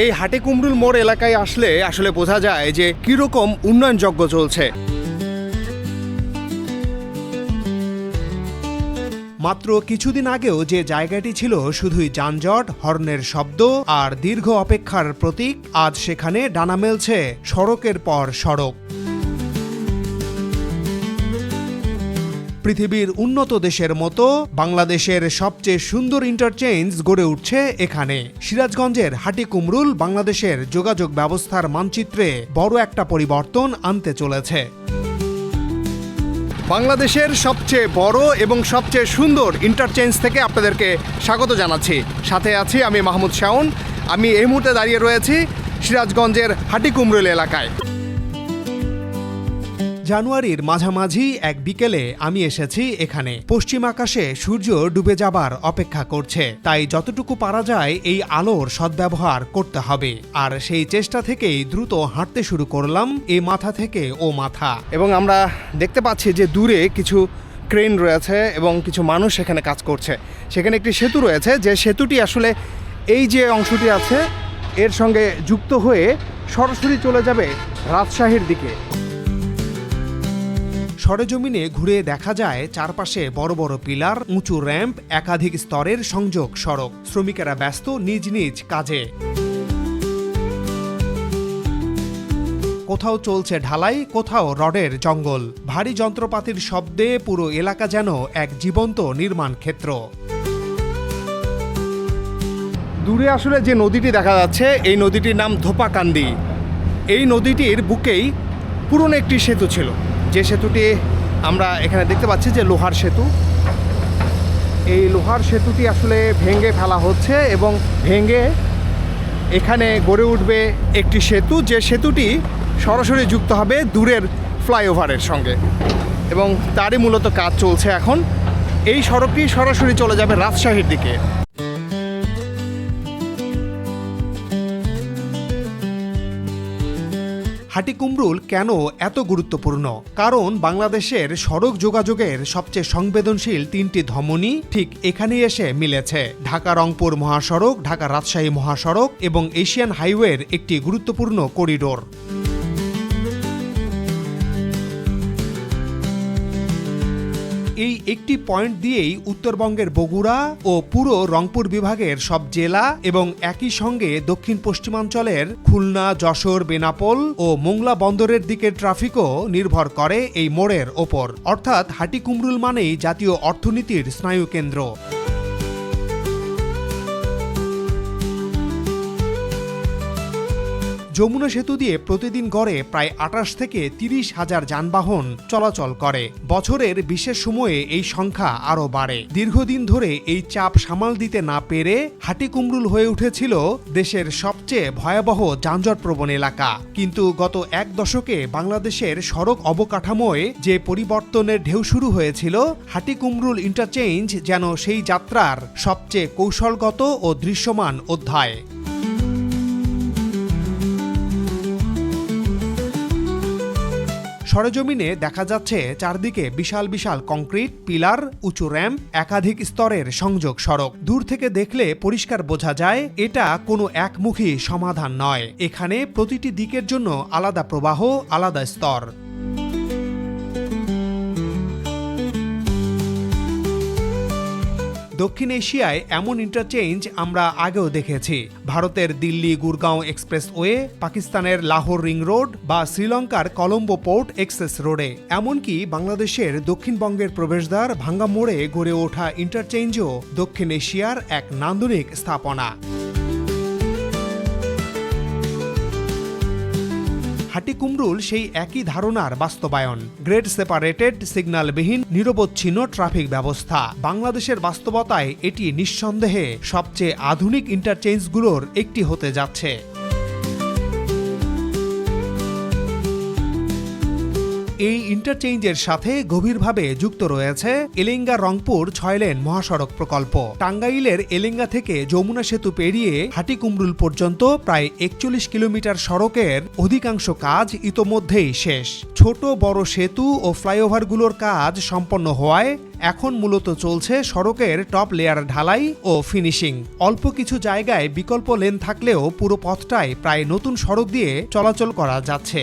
এই হাটিকুমরুল মোড় এলাকায় আসলে বোঝা যায় যে কিরকম উন্নয়নযজ্ঞ চলছে। মাত্র কিছুদিন আগেও যে জায়গাটি ছিল শুধুই যানজট, হর্নের শব্দ আর দীর্ঘ অপেক্ষার প্রতীক, আজ সেখানে ডানা মেলছে সড়কের পর সড়ক। পৃথিবীর উন্নত দেশের মতো বাংলাদেশের সবচেয়ে সুন্দর ইন্টারচেঞ্জ গড়ে উঠছে এখানে। সিরাজগঞ্জের হাটিকুমরুল বাংলাদেশের যোগাযোগ ব্যবস্থার মানচিত্রে বড় একটা পরিবর্তন আনতে চলেছে। বাংলাদেশের সবচেয়ে বড় এবং সবচেয়ে সুন্দর ইন্টারচেঞ্জ থেকে আপনাদেরকে স্বাগত জানাচ্ছি। সাথে আছি আমি মাহমুদ শাওন। আমি এই মুহূর্তে দাঁড়িয়ে রয়েছি সিরাজগঞ্জের হাটিকুমরুল এলাকায়। জানুয়ারির মাঝামাঝি এক বিকেলে আমি এসেছি এখানে। পশ্চিম আকাশে সূর্য ডুবে যাবার অপেক্ষা করছে, তাই যতটুকু পারা যায় এই আলোর সদ্ব্যবহার করতে হবে। আর সেই চেষ্টা থেকেই দ্রুত হাঁটতে শুরু করলাম এই মাথা থেকে ও মাথা। এবং আমরা দেখতে পাচ্ছি যে দূরে কিছু ক্রেন রয়েছে এবং কিছু মানুষ সেখানে কাজ করছে। সেখানে একটি সেতু রয়েছে, যে সেতুটি আসলে এই যে অংশটি আছে এর সঙ্গে যুক্ত হয়ে সরাসরি চলে যাবে রাজশাহীর দিকে। সরেজমিনে ঘুরে দেখা যায় চারপাশে বড় বড় পিলার, উঁচু র্যাম্প, একাধিক স্তরের সংযোগ সড়ক। শ্রমিকেরা ব্যস্ত নিজ নিজ কাজে। কোথাও চলছে ঢালাই, কোথাও রডের জঙ্গল। ভারী যন্ত্রপাতির শব্দে পুরো এলাকা যেন এক জীবন্ত নির্মাণ ক্ষেত্র। দূরে আসলে যে নদীটি দেখা যাচ্ছে এই নদীটির নাম ধোপাকান্দি। এই নদীটির বুকেই পুরনো একটি সেতু ছিল, যে সেতুটি আমরা এখানে দেখতে পাচ্ছি যে লোহার সেতু। এই লোহার সেতুটি আসলে ভেঙে ফেলা হচ্ছে এবং ভেঙে এখানে গড়ে উঠবে একটি সেতু, যে সেতুটি সরাসরি যুক্ত হবে দূরের ফ্লাইওভারের সঙ্গে এবং তারই মূলত কাজ চলছে এখন। এই সড়কটি সরাসরি চলে যাবে রাজশাহীর দিকে। হাটিকুমরুল কেন এত গুরুত্বপূর্ণ? কারণ বাংলাদেশের সড়ক যোগাযোগের সবচেয়ে সংবেদনশীল তিনটি ধমনী ঠিক এখানেই এসে মিলেছে। ঢাকা রংপুর মহাসড়ক, ঢাকা রাজশাহী মহাসড়ক এবং এশিয়ান হাইওয়ের একটি গুরুত্বপূর্ণ করিডোর। এই একটি পয়েন্ট দিয়েই উত্তরবঙ্গের বগুড়া ও পুরো রংপুর বিভাগের সব জেলা এবং একই সঙ্গে দক্ষিণ পশ্চিমাঞ্চলের খুলনা, যশোর, বেনাপোল ও মোংলা বন্দরের দিকের ট্রাফিকও নির্ভর করে এই মোড়ের ওপর। অর্থাৎ হাটিকুমরুল মানেই জাতীয় অর্থনীতির স্নায়ুকেন্দ্র। যমুনা সেতু দিয়ে প্রতিদিন গড়ে প্রায় ২৮ থেকে ৩০ হাজার যানবাহন চলাচল করে। বছরের বিশেষ সময়ে এই সংখ্যা আরও বাড়ে। দীর্ঘদিন ধরে এই চাপ সামাল দিতে না পেরে হাটিকুমরুল হয়ে উঠেছিল দেশের সবচেয়ে ভয়াবহ যানজটপ্রবণ এলাকা। কিন্তু গত এক দশকে বাংলাদেশের সড়ক অবকাঠামোয় যে পরিবর্তনের ঢেউ শুরু হয়েছিল, হাটিকুমরুল ইন্টারচেঞ্জ যেন সেই যাত্রার সবচেয়ে কৌশলগত ও দৃশ্যমান অধ্যায়। সরেজমিনে দেখা যাচ্ছে চারদিকে বিশাল বিশাল কংক্রিট পিলার, উঁচু র্যাম্প, একাধিক স্তরের সংযোগ সড়ক। দূর থেকে দেখলে পরিষ্কার বোঝা যায় এটা কোনো একমুখী সমাধান নয়। এখানে প্রতিটি দিকের জন্য আলাদা প্রবাহ, আলাদা স্তর। দক্ষিণ এশিয়ায় এমন ইন্টারচেঞ্জ আমরা আগেও দেখেছি। ভারতের দিল্লি গুরগাঁও এক্সপ্রেসওয়ে, পাকিস্তানের লাহোর রিং রোড বা শ্রীলঙ্কার কলম্বো পোর্ট এক্সেস রোডে, এমনকি বাংলাদেশের দক্ষিণবঙ্গের প্রবেশদ্বার ভাঙ্গা মোড়ে গড়ে ওঠা ইন্টারচেঞ্জও দক্ষিণ এশিয়ার এক নান্দনিক স্থাপনা। হাটিকুমরুল সেই একই ধারণার বাস্তবায়ন। গ্রেড সেপারেটেড, সিগন্যালবিহীন, নিরবচ্ছিন্ন ট্রাফিক ব্যবস্থা। বাংলাদেশের বাস্তবতায় এটি নিঃসন্দেহে সবচেয়ে আধুনিক ইন্টারচেঞ্জগুলোর একটি হতে যাচ্ছে। এই ইন্টারচেঞ্জের সাথে গভীরভাবে যুক্ত রয়েছে এলেঙ্গা রংপুর 6 লেন মহাসড়ক প্রকল্প। টাঙ্গাইলের এলেঙ্গা থেকে যমুনা সেতু পেরিয়ে হাটিকুমরুল পর্যন্ত প্রায় 41 কিলোমিটার সড়কের অধিকাংশ কাজ ইতোমধ্যেই শেষ। ছোট বড় সেতু ও ফ্লাইওভারগুলোর কাজ সম্পন্ন হওয়ায় এখন মূলত চলছে সড়কের টপ লেয়ার ঢালাই ও ফিনিশিং। অল্প কিছু জায়গায় বিকল্প লেন থাকলেও পুরো পথটাই প্রায় নতুন সড়ক দিয়ে চলাচল করা যাচ্ছে।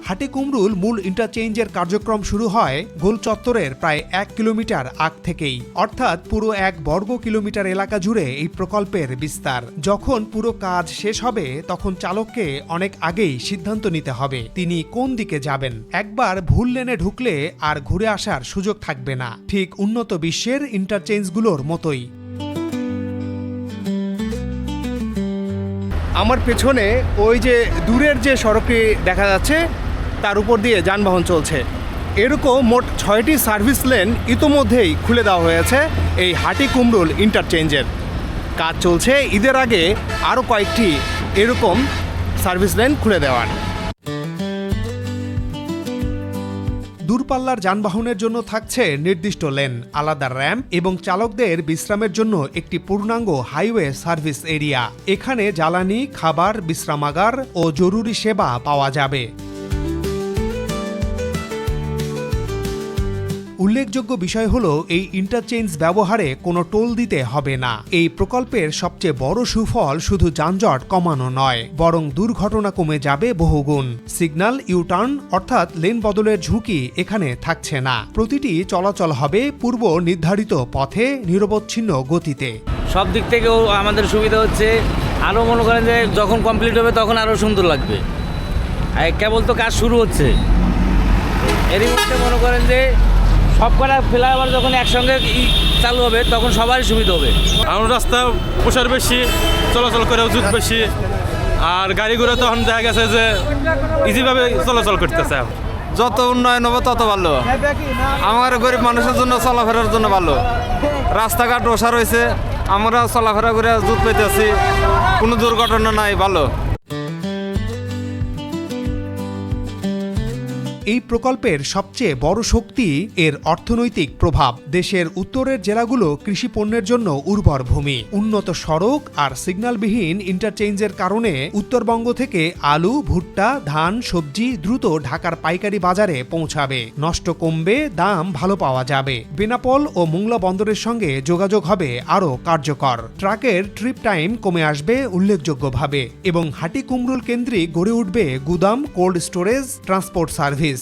হাটিকুমরুল মূল ইন্টারচেঞ্জের কার্যক্রম শুরু হয় গোল চত্বরের প্রায় 1 কিলোমিটার আগ থেকেই, অর্থাৎ পুরো 1 বর্গ কিলোমিটার এলাকা জুড়ে এই প্রকল্পের বিস্তার। যখন পুরো কাজ শেষ হবে তখন চালককে অনেক আগেই সিদ্ধান্ত নিতে হবে তিনি কোন দিকে যাবেন। একবার ভুল লেনে ঢুকলে আর ঘুরে আসার সুযোগ থাকবে না, ঠিক উন্নত বিশ্বের ইন্টারচেঞ্জগুলোর মতোই। আমার পেছনে ওই যে দূরের যে সড়কটি দেখা যাচ্ছে তার উপর দিয়ে যানবাহন চলছে। এরকম মোট 6টি সার্ভিস লেন ইতোমধ্যেই খুলে দেওয়া হয়েছে এই হাটিকুমরুল ইন্টারচেঞ্জের। কাজ চলছে ঈদের আগে আরও কয়েকটি এরকম সার্ভিস লেন খুলে দেওয়ার। দূরপাল্লার যানবাহনের জন্য থাকছে নির্দিষ্ট লেন, আলাদা র্যাম্প এবং চালকদের বিশ্রামের জন্য একটি পূর্ণাঙ্গ হাইওয়ে সার্ভিস এরিয়া। এখানে জ্বালানি, খাবার, বিশ্রামাগার ও জরুরি সেবা পাওয়া যাবে। উল্লেখযোগ্য বিষয় হলো এই ইন্টারচেঞ্জ ব্যবহারে কোনো টোল দিতে হবে না। এই প্রকল্পের সবচেয়ে বড় সুফল শুধু যানজট কমানো নয়, বরং দুর্ঘটনা কমে যাবে বহুগুণ। সিগন্যাল, ইউটার্ন অর্থাৎ লেন বদলের ঝুঁকি এখানে থাকছে না। প্রতিটি চলাচল হবে পূর্ব নির্ধারিত পথে নিরবচ্ছিন্ন গতিতে। সব দিক থেকেও আমাদের সুবিধা হচ্ছে। আরও মনে করেন যে যখন কমপ্লিট হবে তখন আরও সুন্দর লাগবে। কেবল তো কাজ শুরু হচ্ছে, এরই মধ্যে মনে করেন যে সব কটা ফ্লাইওভার যখন একসঙ্গে চালু হবে তখন সবারই সুবিধা হবে। আমার রাস্তা প্রসার বেশি, চলাচল করেও যুগ বেশি, আর গাড়ি ঘোড়া তখন দেখা গেছে যে ইজিভাবে চলাচল করতেছে। যত উন্নয়ন হবে তত ভালো, আমার গরিব মানুষের জন্য চলাফেরার জন্য ভালো। রাস্তাঘাট ওসার হয়েছে, আমরা চলাফেরা করে দুধ পেতেছি, কোনো দুর্ঘটনা নাই, ভালো। এই প্রকল্পের সবচেয়ে বড় শক্তি এর অর্থনৈতিক প্রভাব। দেশের উত্তরের জেলাগুলো কৃষি পণ্যের জন্য উর্বর ভূমি। উন্নত সড়ক আর সিগন্যালবিহীন ইন্টারচেঞ্জের কারণে উত্তরবঙ্গ থেকে আলু, ভুট্টা, ধান, সবজি দ্রুত ঢাকার পাইকারি বাজারে পৌঁছাবে। নষ্ট কমবে, দাম ভালো পাওয়া যাবে। বেনাপোল ও মোংলা বন্দরের সঙ্গে যোগাযোগ হবে আরও কার্যকর। ট্রাকের ট্রিপ টাইম কমে আসবে উল্লেখযোগ্যভাবে এবং হাটিকুমরুল কেন্দ্রিক গড়ে উঠবে গুদাম, কোল্ড স্টোরেজ, ট্রান্সপোর্ট সার্ভিস।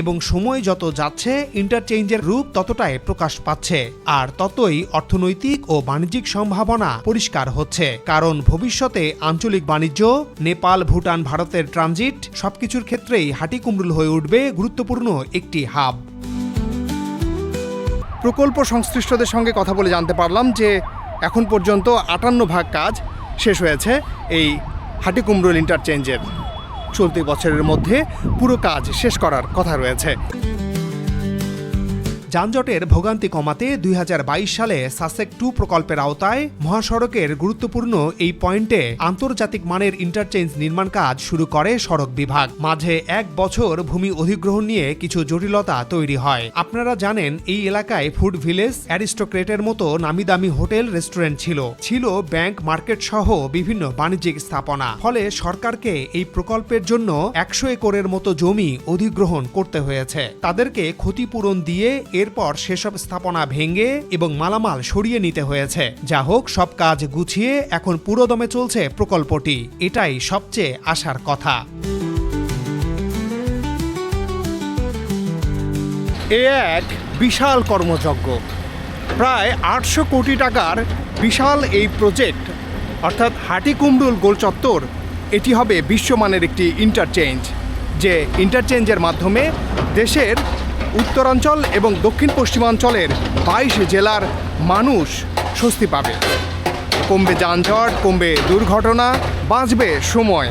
এবং সময় যত যাচ্ছে ইন্টারচেঞ্জের রূপ ততটাই প্রকাশ পাচ্ছে, আর ততই অর্থনৈতিক ও বাণিজ্যিক সম্ভাবনা পরিষ্কার হচ্ছে। কারণ ভবিষ্যতে আঞ্চলিক বাণিজ্য, নেপাল, ভুটান, ভারতের ট্রানজিট সবকিছুর ক্ষেত্রেই হাটিকুমরুল হয়ে উঠবে গুরুত্বপূর্ণ একটি হাব। প্রকল্প সংশ্লিষ্টদের সঙ্গে কথা বলে জানতে পারলাম যে এখন পর্যন্ত 58% কাজ শেষ হয়েছে এই হাটিকুমরুল ইন্টারচেঞ্জের। চলতি বছরের মধ্যে পুরো কাজ শেষ করার কথা রয়েছে। যানজটের ভোগান্তি কমাতে 2022 সালে সাসেক 2 প্রকল্পের আওতায় মহাসড়কের গুরুত্বপূর্ণ এই পয়েন্টে আন্তর্জাতিক মানের ইন্টারচেঞ্জ নির্মাণ কাজ শুরু করে সড়ক বিভাগ। মাঝে 1 বছর ভূমি অধিগ্রহণ নিয়ে কিছু জটিলতা তৈরি হয়। আপনারা জানেন এই এলাকায় ফুড ভিলেজ, অ্যারিস্টোক্রেটের মতো নামিদামি হোটেল, রেস্টুরেন্ট ছিল ব্যাংক, মার্কেট সহ বিভিন্ন বাণিজ্যিক স্থাপনা। ফলে সরকারকে এই প্রকল্পের জন্য 100 একরের মতো জমি অধিগ্রহণ করতে হয়েছে। তাদেরকে ক্ষতিপূরণ দিয়ে এরপর সেসব স্থাপনা ভেঙে এবং মালামাল সরিয়ে নিতে হয়েছে। যা হোক, সব কাজ গুছিয়ে এখন পুরোদমে চলছে প্রকল্পটি। এটাই সবচেয়ে আশার কথা। এ এক বিশাল কর্মযজ্ঞ। প্রায় 800 কোটি টাকার বিশাল এই প্রজেক্ট, অর্থাৎ হাটিকুমরুল গোল চত্বর, এটি হবে বিশ্বমানের একটি ইন্টারচেঞ্জ, যে ইন্টারচেঞ্জের মাধ্যমে দেশের উত্তরাঞ্চল এবং দক্ষিণ পশ্চিমাঞ্চলের 22 জেলার মানুষ স্বস্তি পাবে। কমবে যানজট, কমবে দুর্ঘটনা, বাঁচবে সময়।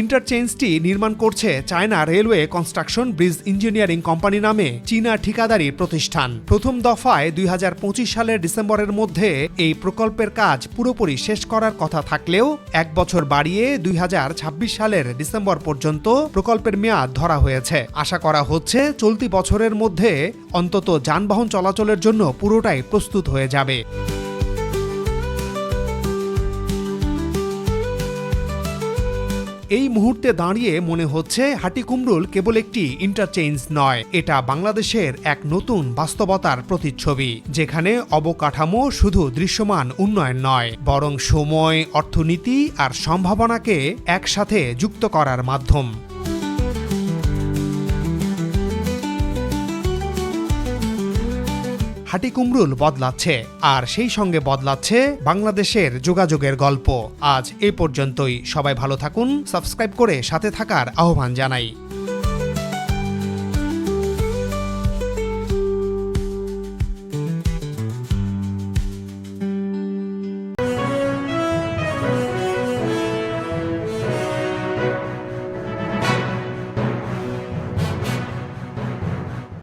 ইন্টারচেঞ্জটি নির্মাণ করছে China railway construction bridge engineering company নামে চীনা ঠিকাদারি প্রতিষ্ঠান। প্রথম দফায় 2025 সালের ডিসেম্বরের মধ্যে এই প্রকল্পের কাজ পুরোপুরি শেষ করার কথা থাকলেও 1 বছর বাড়িয়ে 2026 সালের ডিসেম্বর পর্যন্ত প্রকল্পের মেয়াদ ধরা হয়েছে। আশা করা হচ্ছে চলতি বছরের মধ্যে অন্তত যানবাহন চলাচলের জন্য পুরোটাই প্রস্তুত হয়ে যাবে। এই মুহূর্তে দাঁড়িয়ে মনে হচ্ছে হাটিকুমরুল কেবল একটি ইন্টারচেঞ্জ নয়, এটা বাংলাদেশের এক নতুন বাস্তবতার প্রতিচ্ছবি, যেখানে অবকাঠামো শুধু দৃশ্যমান উন্নয়ন নয়, বরং সময়, অর্থনীতি আর সম্ভাবনাকে একসাথে যুক্ত করার মাধ্যম। হাটিকুমরুল বদলাচ্ছে, আর সেই সঙ্গে বদলাচ্ছে বাংলাদেশের যোগাযোগের গল্প। আজ এ পর্যন্তই। সবাই ভালো থাকুন, সাবস্ক্রাইব করে সাথে থাকার আহ্বান জানাই।